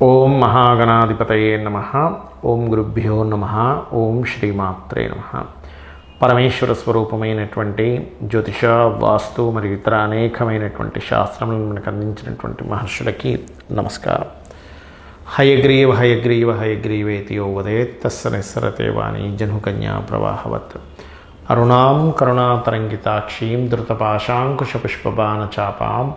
ఓం మహాగణాధిపతయే నమః. ఓం గురుభ్యో నమః. ఓం శ్రీమాత్రే నమః. పరమేశ్వర స్వరూపమైనటువంటి జ్యోతిష, వాస్తు మరియు ఇతర అనేకమైనటువంటి శాస్త్రములను మనకు అందించినటువంటి మహర్షులకి నమస్కారం. హయగ్రీవ హయగ్రీవ హయగ్రీవేతి యో వదేత్ తస్య నిస్సరతే వాణి జహ్నుకన్యా ప్రవాహవత్. అరుణాం కరుణాతరంగితాక్షీం ధృతపాశాంకుశపుష్పబాణచాపాం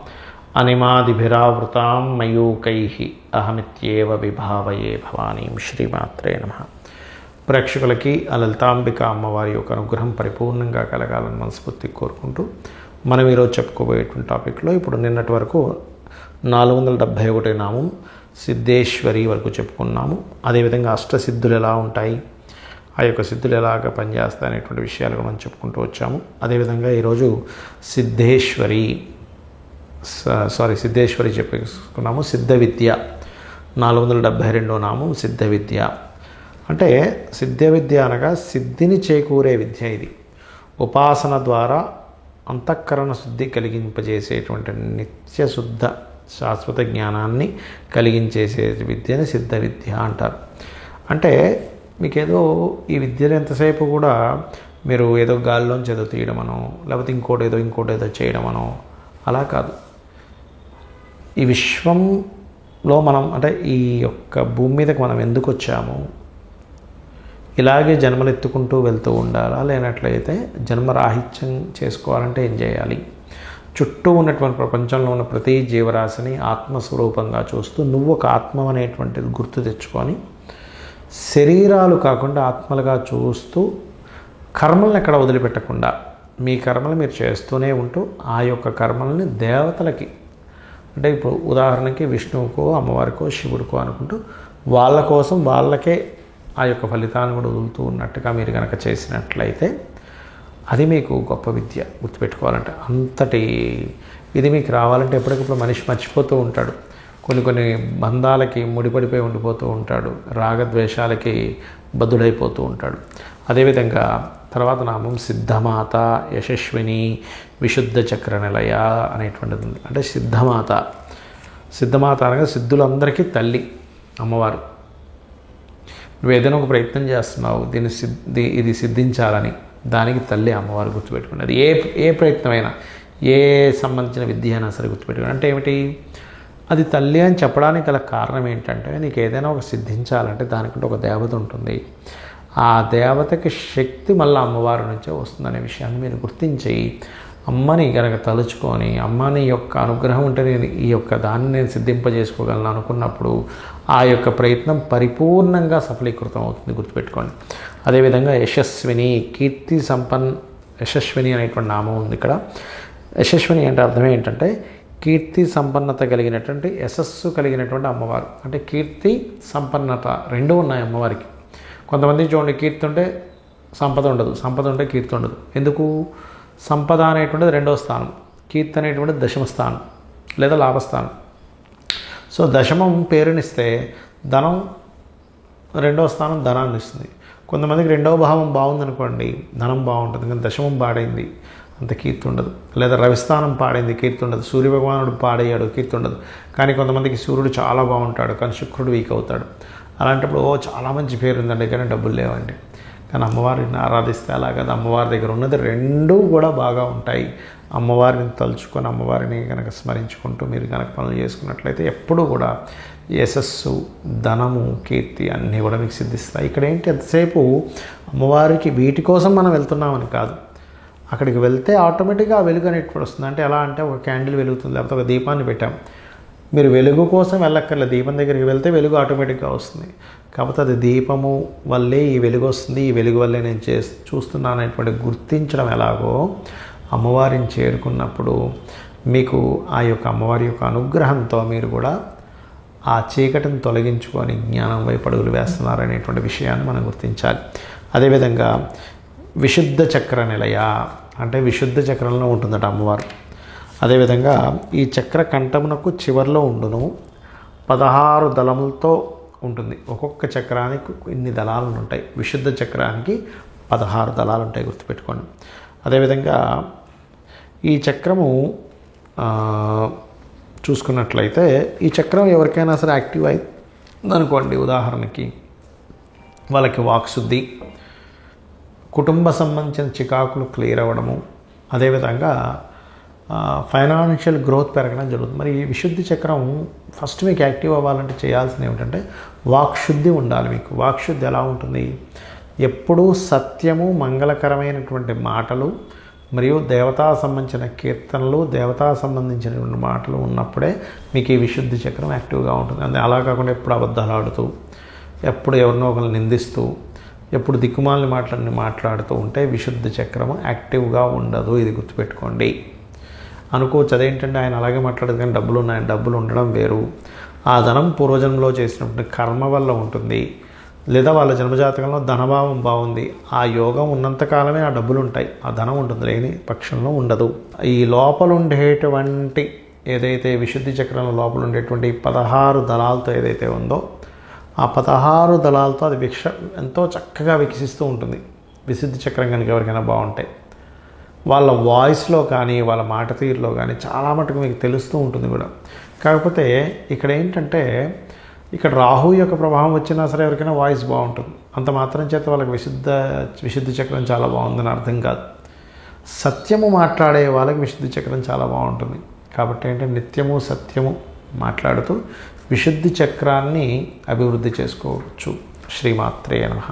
అనిమాదిభిరావృతాం మయూకైః అహమిత్యేవ విభావయే భవానీం. శ్రీమాత్రే నమః. ప్రేక్షకులకి ఆ లలితాంబిక అమ్మవారి యొక్క అనుగ్రహం పరిపూర్ణంగా కలగాలని మనస్ఫూర్తి కోరుకుంటూ మనం ఈరోజు చెప్పుకోబోయేటువంటి టాపిక్లో ఇప్పుడు నిన్నటి వరకు 471 నామం సిద్ధేశ్వరి వరకు చెప్పుకున్నాము. అదేవిధంగా అష్టసిద్ధులు ఎలా ఉంటాయి, ఆ యొక్క సిద్ధులు ఎలాగ పనిచేస్తాయి అనేటువంటి విషయాలు మనం చెప్పుకుంటూ వచ్చాము. అదేవిధంగా ఈరోజు సిద్ధేశ్వరి చెప్పుకున్నాము. సిద్ధ విద్య 472 నామం సిద్ధ విద్య. అంటే సిద్ధ విద్య అనగా సిద్ధిని చేకూరే విద్య. ఇది ఉపాసన ద్వారా అంతఃకరణ శుద్ధి కలిగింపజేసేటువంటి నిత్య శుద్ధ శాశ్వత జ్ఞానాన్ని కలిగించేసే విద్యని సిద్ధ విద్య అంటారు. అంటే మీకేదో ఈ విద్యలు ఎంతసేపు కూడా మీరు ఏదో గాలిలోంచి ఏదో తీయడమనో లేకపోతే ఇంకోటి ఏదో చేయడమనో అలా కాదు. ఈ విశ్వంలో మనం అంటే ఈ యొక్క భూమి మీదకి మనం ఎందుకు వచ్చాము, ఇలాగే జన్మలు ఎత్తుకుంటూ వెళ్తూ ఉండాలా, లేనట్లయితే జన్మరాహిత్యం చేసుకోవాలంటే ఏం చేయాలి, చుట్టూ ఉన్నటువంటి ప్రపంచంలో ఉన్న ప్రతి జీవరాశిని ఆత్మస్వరూపంగా చూస్తూ నువ్వు ఒక ఆత్మ అనేటువంటిది గుర్తు తెచ్చుకొని శరీరాలు కాకుండా ఆత్మలుగా చూస్తూ కర్మలను ఎక్కడ వదిలిపెట్టకుండా మీ కర్మలు మీరు చేస్తూనే ఉంటూ ఆ యొక్క కర్మల్ని దేవతలకి, అంటే ఇప్పుడు ఉదాహరణకి విష్ణువుకో అమ్మవారికో శివుడికో అనుకుంటూ వాళ్ళ కోసం వాళ్ళకే ఆ యొక్క ఫలితాన్ని కూడా వదులుతూ ఉన్నట్టుగా మీరు కనుక చేసినట్లయితే అది మీకు గొప్ప విద్య. గుర్తుపెట్టుకోవాలంటే అంతటి ఇది మీకు రావాలంటే ఎప్పటికప్పుడు మనిషి మర్చిపోతూ ఉంటాడు. కొన్ని బంధాలకి ముడిపడిపోయి ఉండిపోతూ ఉంటాడు. రాగద్వేషాలకి బద్ధుడైపోతూ ఉంటాడు. అదేవిధంగా తర్వాత నామం సిద్ధమాత, యశస్విని, విశుద్ధ చక్ర నిలయ అనేటువంటిది ఉంది. అంటే సిద్ధమాత అనగా సిద్ధులందరికీ తల్లి అమ్మవారు. నువ్వు ఏదైనా ఒక ప్రయత్నం చేస్తున్నావు, ఇది సిద్ధించాలని, దానికి తల్లి అమ్మవారు. గుర్తుపెట్టుకోండి. అది ఏ ప్రయత్నమైనా, ఏ సంబంధించిన విద్య అయినా సరే గుర్తుపెట్టుకోండి. అంటే ఏమిటి, అది తల్లి అని చెప్పడానికి గల కారణం ఏంటంటే నీకు ఏదైనా ఒక సిద్ధించాలంటే దానికంటే ఒక దేవత ఉంటుంది. ఆ దేవతకి శక్తి మళ్ళీ అమ్మవారి నుంచే వస్తుందనే విషయాన్ని మీరు గుర్తించి అమ్మని కనుక తలుచుకొని అమ్మని యొక్క అనుగ్రహం ఉంటే నేను ఈ యొక్క దాన్ని నేను సిద్ధింపజేసుకోగలను అనుకున్నప్పుడు ఆ యొక్క ప్రయత్నం పరిపూర్ణంగా సఫలీకృతం అవుతుంది. గుర్తుపెట్టుకోండి. అదేవిధంగా యశస్విని, కీర్తి సంపన్న, యశస్విని అనేటువంటి నామం ఉంది ఇక్కడ. యశస్విని అంటే అర్థం ఏంటంటే కీర్తి సంపన్నత కలిగినటువంటి, యశస్సు కలిగినటువంటి అమ్మవారు. అంటే కీర్తి సంపన్నత రెండూ ఉన్నాయి అమ్మవారికి. కొంతమంది చూడండి, కీర్తి ఉంటే సంపద ఉండదు, సంపద ఉంటే కీర్తి ఉండదు. ఎందుకు? సంపద అనేటువంటిది 2వ స్థానం, కీర్తి అనేటువంటిది 10వ స్థానం లేదా లాభస్థానం. సో దశమం పేరునిస్తే ధనం 2వ స్థానం ధనాన్ని ఇస్తుంది. కొంతమందికి 2వ భావం బాగుందనుకోండి, ధనం బాగుంటుంది, కానీ దశమం పాడైంది అంత కీర్తి ఉండదు. లేదా రవిస్థానం పాడైంది, కీర్తి ఉండదు. సూర్యభగవానుడు పాడయ్యాడు, కీర్తి ఉండదు. కానీ కొంతమందికి సూర్యుడు చాలా బాగుంటాడు, కానీ శుక్రుడు వీక్ అవుతాడు. అలాంటప్పుడు చాలా మంచి పేరు ఉందండి కానీ డబ్బులు లేవండి. కానీ అమ్మవారిని ఆరాధిస్తే అలా కదా, అమ్మవారి దగ్గర ఉన్నది 2 కూడా బాగా ఉంటాయి. అమ్మవారిని తలుచుకొని అమ్మవారిని కనుక స్మరించుకుంటూ మీరు కనుక పనులు చేసుకున్నట్లయితే ఎప్పుడూ కూడా యశస్సు, ధనము, కీర్తి అన్నీ కూడా మీకు సిద్ధిస్తాయి. ఇక్కడ ఏంటి, ఎంతసేపు అమ్మవారికి వీటి కోసం మనం వెళ్తున్నామని కాదు. అక్కడికి వెళ్తే ఆటోమేటిక్గా ఆ వెలుగు అనేటువంటి వస్తుంది. అంటే ఎలా అంటే ఒక క్యాండిల్ వెలుగుతుంది, లేకపోతే ఒక దీపాన్ని పెట్టాం, మీరు వెలుగు కోసం వెళ్ళక్కర్లేదు, దీపం దగ్గరికి వెళ్తే వెలుగు ఆటోమేటిక్గా వస్తుంది. కాకపోతే అది దీపము వల్లే ఈ వెలుగు వస్తుంది, ఈ వెలుగు వల్లే నేను చూస్తున్నాను అనేటువంటి గుర్తించడం ఎలాగో అమ్మవారిని చేరుకున్నప్పుడు మీకు ఆ యొక్క అమ్మవారి యొక్క అనుగ్రహంతో మీరు కూడా ఆ చీకటిని తొలగించుకొని జ్ఞానం వైపు అడుగులు వేస్తున్నారనేటువంటి విషయాన్ని మనం గుర్తించాలి. అదేవిధంగా విశుద్ధ చక్ర నిలయ అంటే విశుద్ధ చక్రంలో ఉంటుందట అమ్మవారు. అదేవిధంగా ఈ చక్ర కంఠమునకు చివర్లో ఉండును, 16 దళములతో ఉంటుంది. ఒక్కొక్క చక్రానికి ఇన్ని దళాలు ఉంటాయి. విశుద్ధ చక్రానికి 16 దళాలు ఉంటాయి, గుర్తుపెట్టుకోండి. అదేవిధంగా ఈ చక్రము చూసుకున్నట్లయితే ఈ చక్రం ఎవరికైనా సరే యాక్టివ్ ఉందనుకోండి, ఉదాహరణకి వాళ్ళకి వాక్శుద్ధి, కుటుంబ సంబంధించిన చికాకులు క్లియర్ అవ్వడము, అదేవిధంగా ఫైనాన్షియల్ గ్రోత్ పెరగడం జరుగుతుంది. మరి ఈ విశుద్ధి చక్రం ఫస్ట్ మీకు యాక్టివ్ అవ్వాలంటే చేయాల్సింది ఏమిటంటే వాక్శుద్ధి ఉండాలి. మీకు వాక్శుద్ధి ఎలా ఉంటుంది? ఎప్పుడూ సత్యము, మంగళకరమైనటువంటి మాటలు మరియు దేవతా సంబంధించిన కీర్తనలు, దేవతా సంబంధించినటువంటి మాటలు ఉన్నప్పుడే మీకు ఈ విశుద్ధి చక్రం యాక్టివ్గా ఉంటుంది. అంటే అలా కాకుండా ఎప్పుడు అబద్ధాలు ఆడుతూ, ఎప్పుడు ఎవరినో ఒకరిని నిందిస్తూ, ఎప్పుడు దిక్కుమాలని మాటలన్నీ మాట్లాడుతూ ఉంటే విశుద్ధి చక్రము యాక్టివ్గా ఉండదు. ఇది గుర్తుపెట్టుకోండి. అనుకోవచ్చు అదేంటంటే ఆయన అలాగే మాట్లాడదు కానీ డబ్బులు ఉన్నాయని. డబ్బులు ఉండడం వేరు. ఆ ధనం పూర్వజన్మలో చేసినటువంటి కర్మ వల్ల ఉంటుంది, లేదా వాళ్ళ జన్మజాతకంలో ధనభావం బాగుంది, ఆ యోగం ఉన్నంతకాలమే ఆ డబ్బులు ఉంటాయి, ఆ ధనం ఉంటుంది, లేని పక్షంలో ఉండదు. ఈ లోపల ఉండేటువంటి ఏదైతే విశుద్ధి చక్రంలో లోపల ఉండేటువంటి 16 దళాలతో ఏదైతే ఉందో ఆ 16 దళాలతో అది ఎంతో చక్కగా వికసిస్తూ ఉంటుంది. విశుద్ధి చక్రం కనుక ఎవరికైనా బాగుంటాయి వాళ్ళ వాయిస్లో కానీ వాళ్ళ మాట తీరులో కానీ చాలా మటుకు మీకు తెలుస్తూ ఉంటుంది కూడా. కాకపోతే ఇక్కడ ఏంటంటే ఇక్కడ రాహు యొక్క ప్రభావం వచ్చినా సరే ఎవరికైనా వాయిస్ బాగుంటుంది. అంత మాత్రం చేత వాళ్ళకి విశుద్ధి చక్రం చాలా బాగుందని అర్థం కాదు. సత్యము మాట్లాడే వాళ్ళకి విశుద్ధి చక్రం చాలా బాగుంటుంది. కాబట్టి ఏంటంటే నిత్యము సత్యము మాట్లాడుతూ విశుద్ధి చక్రాన్ని అభివృద్ధి చేసుకోవచ్చు. శ్రీమాత్రే నమః.